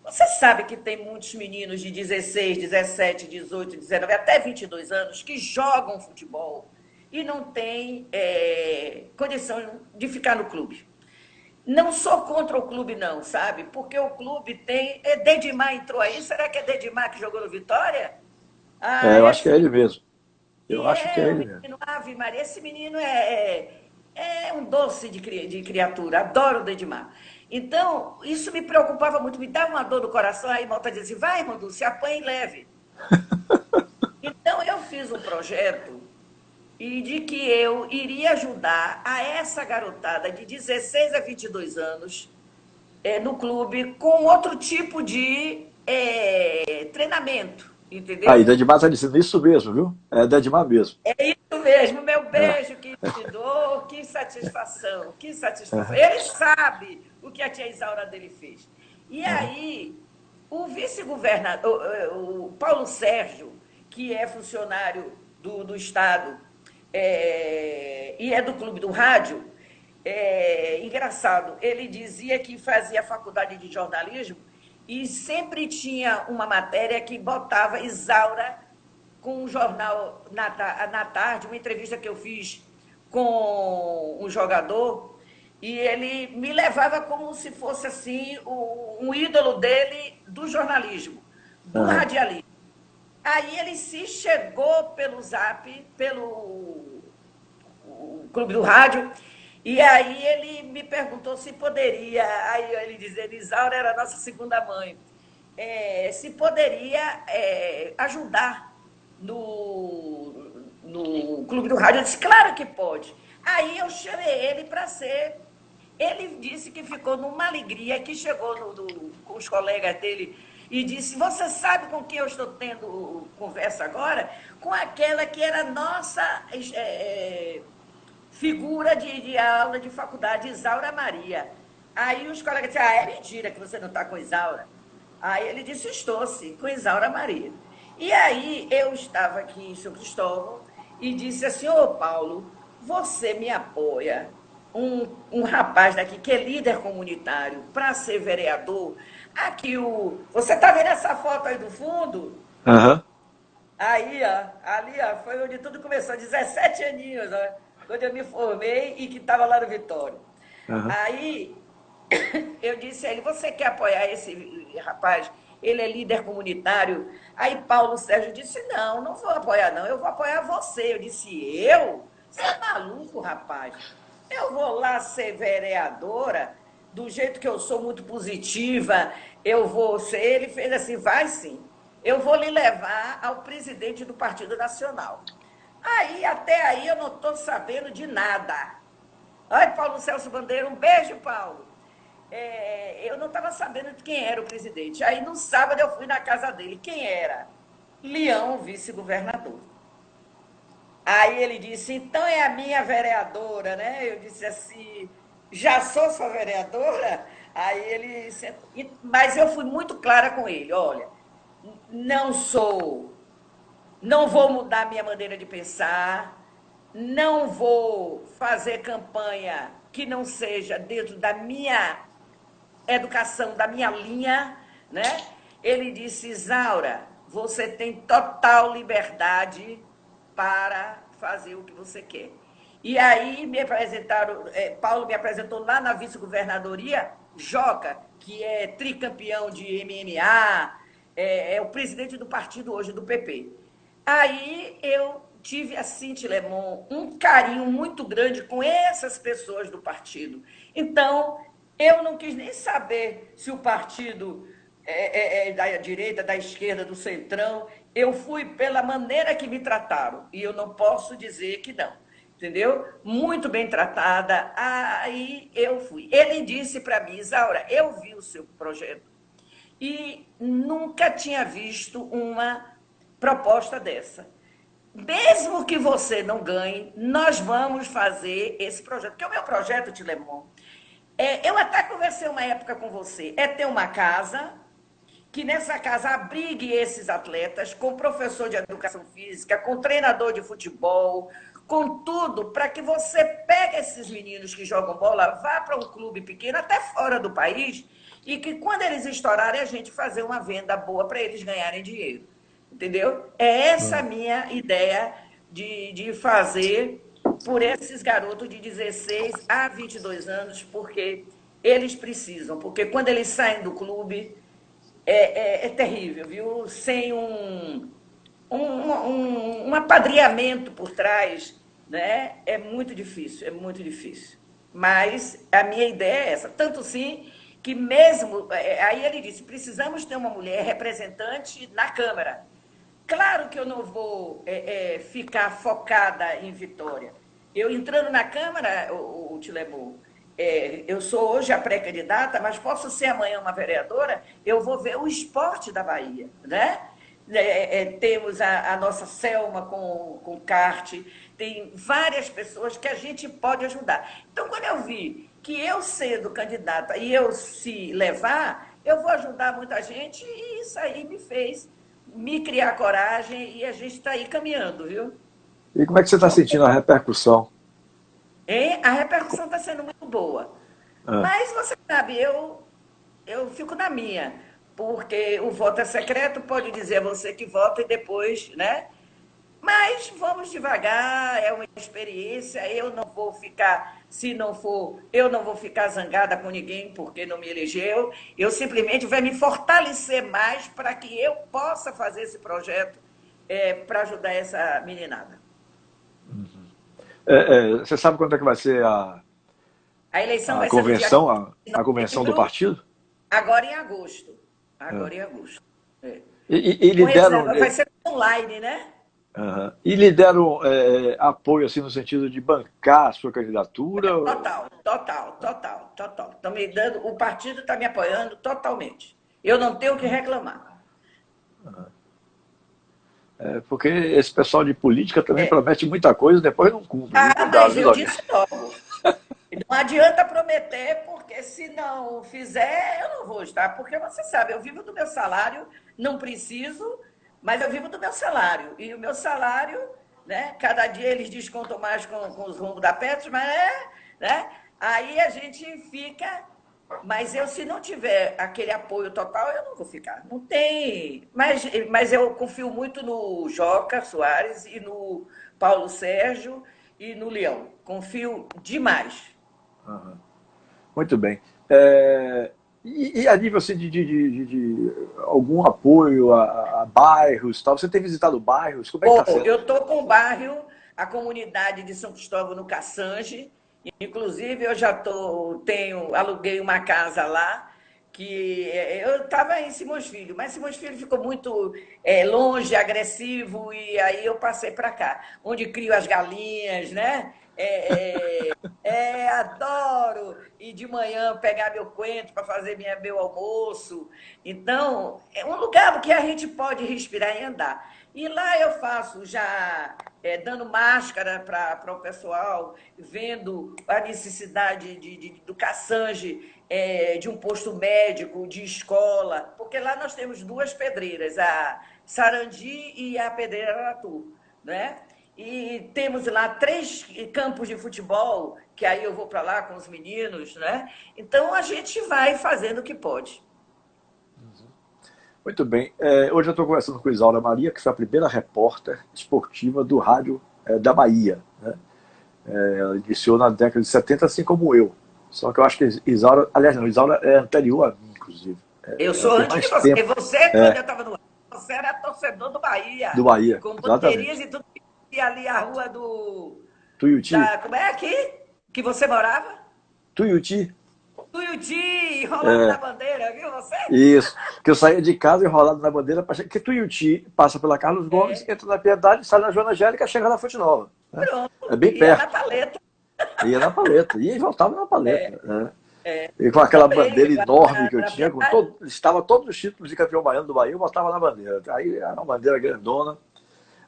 Você sabe que tem muitos meninos de 16, 17, 18, 19, até 22 anos que jogam futebol e não têm condição de ficar no clube. Não sou contra o clube, não, sabe? Porque o clube tem. Dedimar entrou aí. Será que é Dedimar que jogou no Vitória? Ah, Eu acho que esse é ele menino. mesmo. Eu E acho que é é o ele mesmo. menino Ave Maria. Esse menino é um doce de criatura. Adoro o Dedimar. Então, isso me preocupava muito. Me dava uma dor no coração. Aí Malta dizia assim: vai, Mandu, se apanhe e leve. Então, eu fiz um projeto e de que eu iria ajudar a essa garotada de 16 a 22 anos no clube com outro tipo de treinamento, Aí, entendeu? Dedimar está dizendo isso mesmo, viu? É Dedimar mesmo. É isso mesmo, meu É. beijo que te dou, que satisfação, que satisfação. Ele sabe o que a tia Isaura dele fez. E aí, o vice-governador, o Paulo Sérgio, que é funcionário do Estado e é do Clube do Rádio, engraçado, ele dizia que fazia faculdade de jornalismo e sempre tinha uma matéria que botava Isaura com um jornal na tarde, uma entrevista que eu fiz com um jogador, e ele me levava como se fosse assim um ídolo dele do jornalismo, do Uhum. radialismo. Aí ele se chegou pelo Zap, pelo o Clube do Rádio, e aí ele me perguntou se poderia, aí ele dizia, Isaura era a nossa segunda mãe, se poderia ajudar no Clube do Rádio. Eu disse, claro que pode. Aí eu chamei ele para ser. Ele disse que ficou numa alegria, que chegou com os colegas dele e disse, você sabe com quem eu estou tendo conversa agora? Com aquela que era nossa figura de aula de faculdade, Isaura Maria. Aí os colegas disseram, é mentira que você não está com Isaura. Aí ele disse, estou sim, com Isaura Maria. E aí eu estava aqui em São Cristóvão e disse assim, ô Paulo, você me apoia um rapaz daqui que é líder comunitário para ser vereador. Aqui você está vendo essa foto aí do fundo? Aham. Aí, ó, ali, ó, foi onde tudo começou, 17 aninhos, ó, quando eu me formei e que estava lá no Vitória. Aham. Aí eu disse a ele, você quer apoiar esse rapaz? Ele é líder comunitário. Aí Paulo Sérgio disse, não, não vou apoiar não, eu vou apoiar você. Eu disse, eu? Você é maluco, rapaz? Eu vou lá ser vereadora, do jeito que eu sou muito positiva, eu vou ser. Ele fez assim, vai sim, eu vou lhe levar ao presidente do Partido Nacional. Aí, até aí, eu não estou sabendo de nada. Ai, Paulo Celso Bandeira, um beijo, Paulo. Eu não estava sabendo de quem era o presidente. Aí, no sábado, eu fui na casa dele. Quem era? Leão, vice-governador. Aí ele disse, então é a minha vereadora, né? Eu disse assim, já sou sua vereadora? Aí ele disse, mas eu fui muito clara com ele, olha, não sou, não vou mudar minha maneira de pensar, não vou fazer campanha que não seja dentro da minha educação, da minha linha, né? Ele disse, Isaura, você tem total liberdade para fazer o que você quer. E aí me apresentaram, Paulo me apresentou lá na vice-governadoria, Joca, que é tricampeão de MMA, é o presidente do partido hoje, do PP. Aí eu tive, assim, Tilemon, um carinho muito grande com essas pessoas do partido. Então, eu não quis nem saber se o partido é da direita, da esquerda, do centrão. Eu fui pela maneira que me trataram. E eu não posso dizer que não. Entendeu? Muito bem tratada. Aí eu fui. Ele disse para mim, Isaura, eu vi o seu projeto e nunca tinha visto uma proposta dessa. Mesmo que você não ganhe, nós vamos fazer esse projeto. Porque o meu projeto, Tilemon, eu até conversei uma época com você, é ter uma casa, que nessa casa abrigue esses atletas, com professor de educação física, com treinador de futebol, com tudo, para que você pegue esses meninos que jogam bola, vá para um clube pequeno, até fora do país, e que quando eles estourarem, a gente fazer uma venda boa para eles ganharem dinheiro. Entendeu? É essa a minha ideia de fazer por esses garotos de 16 a 22 anos, porque eles precisam, porque quando eles saem do clube, é terrível, viu? Sem um apadrinhamento por trás, né? É muito difícil, é muito difícil. Mas a minha ideia é essa. Tanto sim que mesmo... Aí ele disse, precisamos ter uma mulher representante na Câmara. Claro que eu não vou ficar focada em Vitória. Eu entrando na Câmara, o Tilemur, eu sou hoje a pré-candidata, mas posso ser amanhã uma vereadora, eu vou ver o esporte da Bahia, né? Temos a nossa Selma com kart, tem várias pessoas que a gente pode ajudar. Então, quando eu vi que eu sendo candidata e eu se levar, eu vou ajudar muita gente e isso aí me fez me criar coragem e a gente está aí caminhando, viu? E como é que você está sentindo a repercussão? A repercussão está sendo muito boa. Ah, Mas você sabe, eu fico na minha, porque o voto é secreto, pode dizer a você que vota e depois, né? Mas vamos devagar, é uma experiência, eu não vou ficar, se não for, eu não vou ficar zangada com ninguém porque não me elegeu, eu simplesmente vai me fortalecer mais para que eu possa fazer esse projeto para ajudar essa meninada. você sabe quando é que vai ser A eleição a vai ser no dia convenção, 15 de a convenção do novembro, partido? agora em agosto. Ah. Agora em agosto. É. E lhe Pois deram, é, vai ser online, né? aham. E lhe deram apoio assim no sentido de bancar a sua candidatura? Total, total, total, total. Estão me dando, o partido está me apoiando totalmente. Eu não tenho o que reclamar. Porque esse pessoal de política também promete muita coisa e depois não cumpre, viu? Cuidado, Mas viu, eu Laurindo? disse logo, não adianta prometer, porque se não fizer, eu não vou estar. Porque você sabe, eu vivo do meu salário, não preciso, mas eu vivo do meu salário. E o meu salário, né, cada dia eles descontam mais com os rombos da Petros, mas né? Aí a gente fica, mas eu, se não tiver aquele apoio total, eu não vou ficar. Não tem. Mas eu confio muito no Joca Soares e no Paulo Sérgio e no Leão. Confio demais. Aham. Muito bem. E a nível assim, de algum apoio a bairros, tal, você tem visitado bairros? Como é que Bom, está sendo? eu estou com o bairro, a comunidade de São Cristóvão no Caçange. Inclusive, eu já aluguei uma casa lá, que eu estava em Simões Filho, mas Simões Filho ficou muito longe, agressivo, e aí eu passei para cá, onde crio as galinhas, né? Adoro ir de manhã pegar meu coentro para fazer meu almoço. Então, é um lugar que a gente pode respirar e andar. E lá eu faço já dando máscara para o pessoal, vendo a necessidade do Cassange, de um posto médico, de escola, porque lá nós temos duas pedreiras, a Sarandi e a Pedreira Aratu, né? E temos lá 3 campos de futebol, que aí eu vou para lá com os meninos, né? Então a gente vai fazendo o que pode. Muito bem. Hoje eu estou conversando com Isaura Maria, que foi a primeira repórter esportiva do rádio da Bahia, né? Ela iniciou na década de 70, assim como eu. Só que eu acho que Isaura, aliás, não, Isaura é anterior a mim, inclusive. Eu Ela sou tem antes de mais você. tempo Você, quando eu estava no ar, você era torcedor do do Bahia, Bahia, com bandeirinhas exatamente. e tudo. E ali a rua Tuiuti, como é aqui? Que você morava? Tuiuti, Tuiuti, enrolado na é, bandeira, viu você? isso. Que eu saía de casa enrolado na bandeira, que Tuiuti passa pela Carlos Gomes, É, entra na Piedade, sai na Joana Angélica, chega na Fonte Nova, né? É pronto. bem E é na perto. paleta. Ia na paleta, ia e voltava na paleta, né? E com Eu aquela também, bandeira enorme que eu na tinha, Piedade. estava todos os títulos de campeão baiano do Bahia, eu botava na bandeira. Aí era uma bandeira grandona.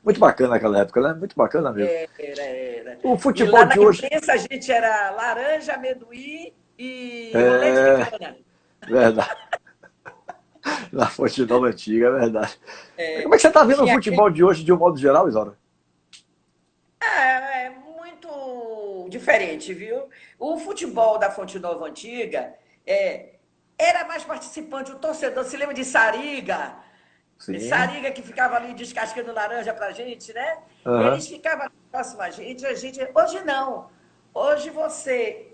Muito bacana naquela época, né? Muito bacana mesmo. Era. O E futebol lá na de hoje imprensa a gente era laranja, amendoim e leite de é cana. verdade. Na Fonte Nova Antiga, é verdade. Como é que você está vendo o Tinha futebol de hoje de um modo geral, Isaura? muito diferente, viu? O futebol da Fonte Nova Antiga era mais participante. O torcedor se lembra de Sariga? Sim. Sariga que ficava ali descascando laranja pra gente, né? Aham. Eles ficavam próximo a gente. Hoje não. Hoje você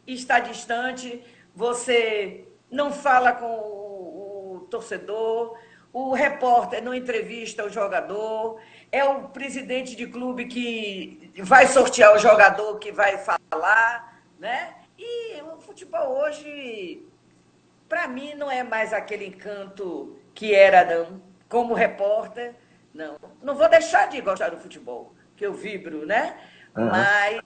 está distante, você não fala com o torcedor, o repórter não entrevista o jogador, é o presidente de clube que vai sortear o jogador que vai falar, né? E o futebol hoje, para mim, não é mais aquele encanto que era, não. Como repórter, não. Não vou deixar de gostar do futebol, que eu vibro, né? Aham. Mas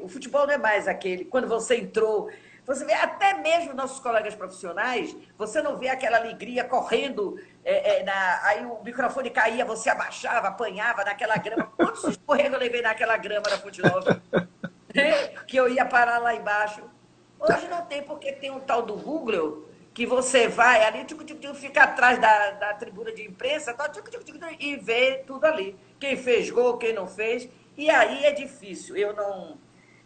o futebol não é mais aquele. Quando você entrou, você vê até mesmo nossos colegas profissionais, você não vê aquela alegria correndo, aí o microfone caía, você abaixava, apanhava naquela grama. Quantos escorregos eu levei naquela grama da Fonte Nova? Que eu ia parar lá embaixo. Hoje não tem, porque tem um tal do Google que você vai ali, fica atrás da tribuna de imprensa e vê tudo ali. Quem fez gol, quem não fez. E aí é difícil. Eu não.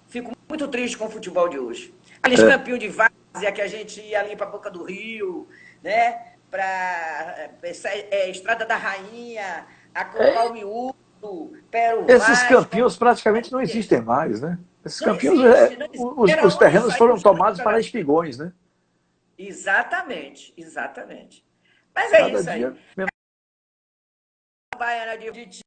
Fico muito triste com o futebol de hoje. Aqueles campeões de várzea que a gente ia ali para a Boca do Rio, né? Para Estrada da Rainha, a É, Miúdo, Pero esses Vaz. campeões praticamente não existem mais, né? Esses Não campeões, existe, não existe. Era os onde terrenos saíam foram os grandes tomados para jogadores. espigões, né? Exatamente, exatamente. Mas é Cada isso aí. dia menos. Baiana de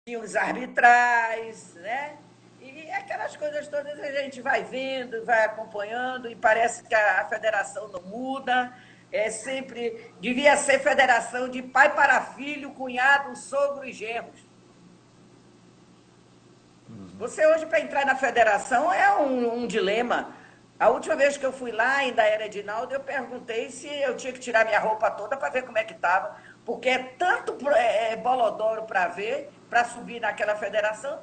tinha os arbitrais, né? E aquelas coisas todas a gente vai vendo, vai acompanhando, e parece que a federação não muda. É sempre. Devia ser federação de pai para filho, cunhado, sogro e genros. Você hoje, para entrar na federação, é um dilema. A última vez que eu fui lá, ainda era Edinaldo, eu perguntei se eu tinha que tirar minha roupa toda para ver como é que estava. Porque é tanto bolodoro para ver, para subir naquela federação.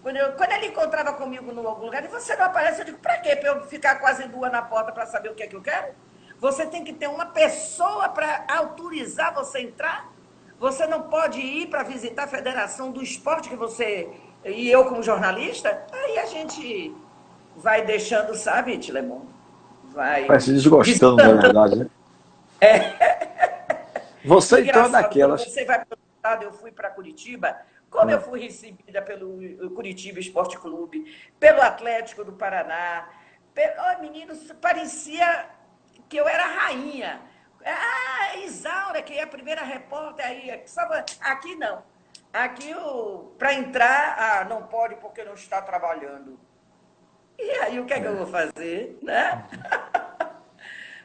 Quando ele encontrava comigo em algum lugar, e você não aparece, eu digo, para quê? Para eu ficar quase nua na porta para saber o que é que eu quero? Você tem que ter uma pessoa para autorizar você entrar. Você não pode ir para visitar a federação do esporte que você e eu como jornalista, aí a gente vai deixando, sabe, Tilemon? Vai Vai se desgostando, na descantando. verdade, né? Você, então, é Engraçado, quando daquelas. você vai para o estado, eu fui para Curitiba, como eu Ah, fui recebida pelo Curitiba Esporte Clube, pelo Atlético do Paraná, oh, menino, parecia que eu era rainha. Ah, Isaura, que é a primeira repórter aí. Aqui não. Aqui, para entrar, não pode porque não está trabalhando. E aí, o que é que eu vou fazer? Né?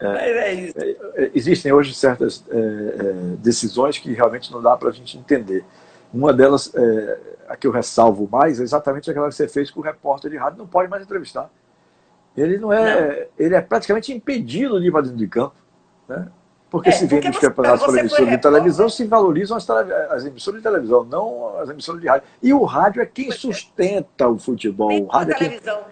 Mas é isso. Existem hoje certas decisões que realmente não dá para a gente entender. Uma delas, a que eu ressalvo mais, é exatamente aquela que você fez com o repórter de rádio, não pode mais entrevistar. Ele não Não. é, ele é praticamente impedido de ir para dentro de campo, né? Porque se vende Porque os campeonatos para você foi emissoras de televisão, repórter, se valorizam as emissoras de televisão, não as emissoras de rádio. E o rádio é quem sustenta o futebol. nem O a rádio é quem televisão.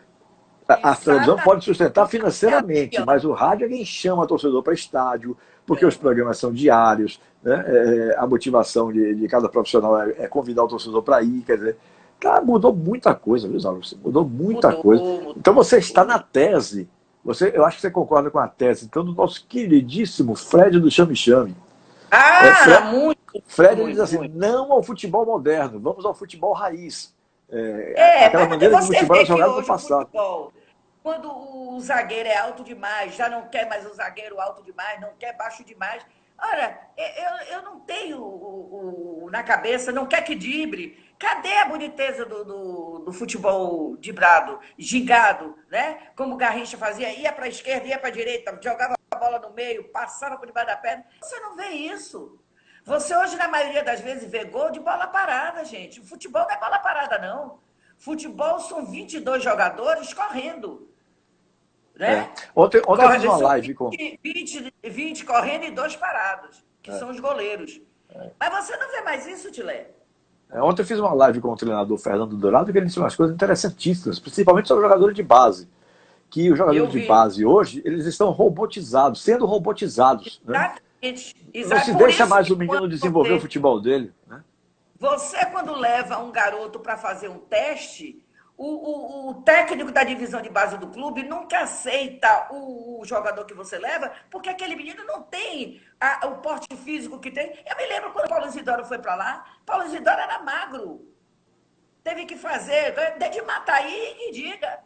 a televisão Exatamente. pode sustentar É a financeiramente, pior. mas o rádio é quem chama o torcedor para estádio, porque os programas são diários, né? A motivação de cada profissional é convidar o torcedor para ir, quer dizer, cara, mudou muita coisa, viu, Zauro? Mudou muita Mudou, coisa. Então você está na mudou. tese, eu acho que você concorda com a tese, então, do nosso queridíssimo Fred do Chame Chame. Ah, Fred, muito, Fred ele diz muito, assim, muito. não ao futebol moderno, vamos ao futebol raiz. Aquela Mas maneira que o você futebol era vê que jogado no hoje o passado. futebol, quando o zagueiro é alto demais, já não quer mais o zagueiro alto demais, não quer baixo demais. Ora, eu não tenho na cabeça, não quer que drible. Cadê a boniteza do futebol dibrado, gingado, né? Como o Garrincha fazia, ia para a esquerda, ia para a direita, jogava a bola no meio, passava por debaixo da perna. Você não vê isso. Você hoje, na maioria das vezes, vê gol de bola parada, gente. O futebol não é bola parada, não. Futebol são 22 jogadores correndo, É. né? Ontem eu fiz uma São live com. 20 correndo e 2 parados, que são os goleiros. Mas você não vê mais isso, Tilé? Ontem eu fiz uma live com o treinador Fernando Dourado que ele disse umas coisas interessantíssimas, principalmente sobre os jogadores de base. Que os Eu jogadores de vi. base hoje, eles estão robotizados, sendo robotizados. Né? Exatamente. Não se Por deixa isso mais que o quando menino desenvolver o futebol dele. Né? você, quando leva um garoto para fazer um teste, o técnico da divisão de base do clube nunca aceita o jogador que você leva, porque aquele menino não tem o porte físico que tem. Eu me lembro quando o Paulo Isidoro foi para lá, Paulo Isidoro era magro. Teve que fazer, de Mataí que diga,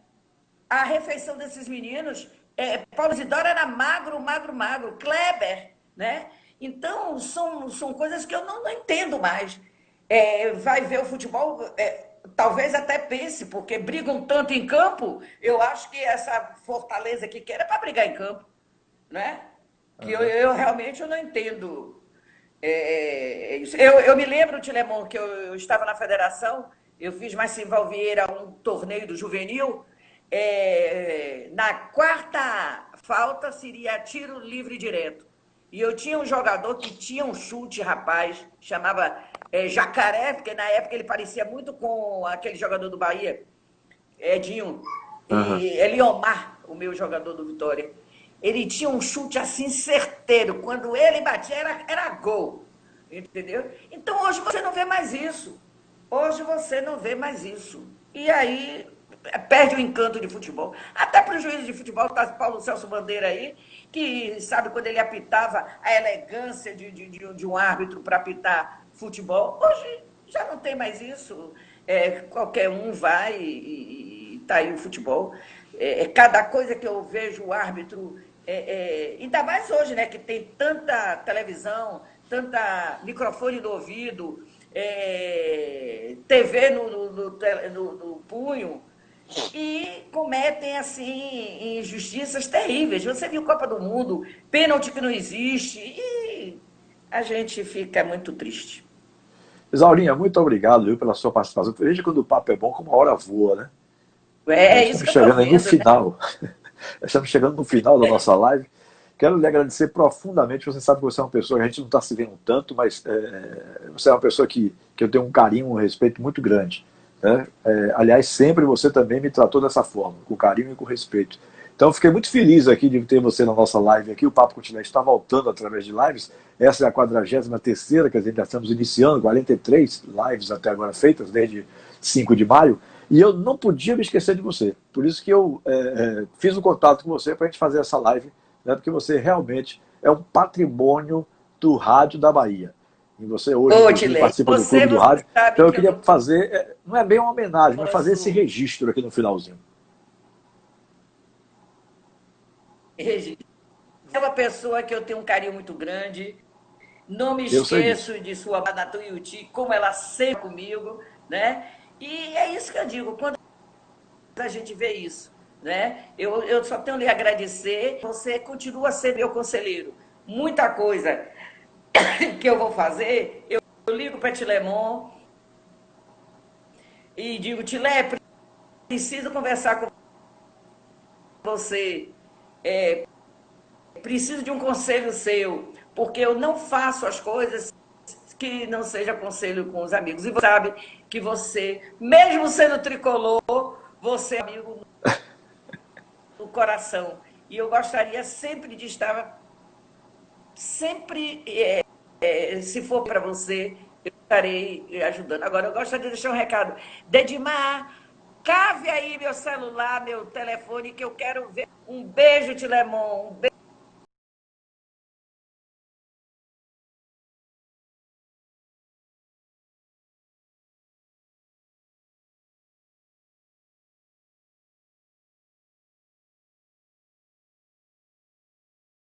a refeição desses meninos. Paulo Isidoro era magro, magro, magro. Kleber, né? Então, são coisas que eu não entendo mais. Vai ver o futebol, talvez até pense, porque brigam tanto em campo, eu acho que essa fortaleza que quer é para brigar em campo, né? Que eu realmente eu não entendo. Isso. Eu me lembro, Tilemon, que eu estava na federação, eu fiz Marcival Vieira um torneio do juvenil. Na quarta falta seria tiro livre direto. E eu tinha um jogador que tinha um chute, rapaz, chamava Jacaré, porque na época ele parecia muito com aquele jogador do Bahia, Edinho, Uhum. e Eliomar, o meu jogador do Vitória. Ele tinha um chute assim certeiro. Quando ele batia, era gol. Entendeu? Então hoje você não vê mais isso. Hoje você não vê mais isso. E aí perde o encanto de futebol. Até para o juiz de futebol, está Paulo Celso Bandeira aí, que sabe quando ele apitava a elegância de um árbitro para apitar futebol. Hoje já não tem mais isso. Qualquer um vai e tá aí o futebol. Cada coisa que eu vejo o árbitro, ainda mais hoje, né, que tem tanta televisão, tanta microfone no ouvido, TV no punho, e cometem assim injustiças terríveis. Você viu Copa do Mundo, pênalti que não existe, e a gente fica muito triste. Isaurinha, muito obrigado, viu, pela sua participação. Veja quando o papo é bom, como a hora voa, né? É Nós isso estamos que eu estou chegando aí no vendo, né? final. Estamos chegando no final da nossa live. Quero lhe agradecer profundamente. Você sabe que você é uma pessoa que a gente não está se vendo tanto, mas você é uma pessoa que eu tenho um carinho, um respeito muito grande. Né? Aliás, sempre você também me tratou dessa forma, com carinho e com respeito. Então, fiquei muito feliz aqui de ter você na nossa live aqui. O Papo Continente está voltando através de lives. Essa é a 43ª, quer dizer, já estamos iniciando, 43 lives até agora feitas, desde 5 de maio. E eu não podia me esquecer de você. Por isso que eu fiz um contato com você para a gente fazer essa live, né, porque você realmente é um patrimônio do rádio da Bahia. E você hoje, Ô, inclusive, Tilek, participa do Clube do Rádio. sabe Então eu que eu queria não fazer, não é bem uma homenagem, mas fazer esse posso registro aqui no finalzinho. registrar. É uma pessoa que eu tenho um carinho muito grande. Não me Eu sei disso. esqueço de sua amada Tuiuti, como ela sempre comigo, né? E é isso que eu digo, quando a gente vê isso, né? Eu só tenho a lhe agradecer. Você continua a ser meu conselheiro. Muita coisa que eu vou fazer, eu ligo para Tilemon e digo, Tilé, preciso conversar com você. Preciso de um conselho seu, porque eu não faço as coisas que não seja conselho com os amigos. E você sabe que você, mesmo sendo tricolor, você é amigo no coração. E eu gostaria sempre de estar, sempre, se for para você, eu estarei ajudando. Agora, eu gostaria de deixar um recado. Dedimar, cave aí meu celular, meu telefone, que eu quero ver. Um beijo, Tilemon. Um beijo.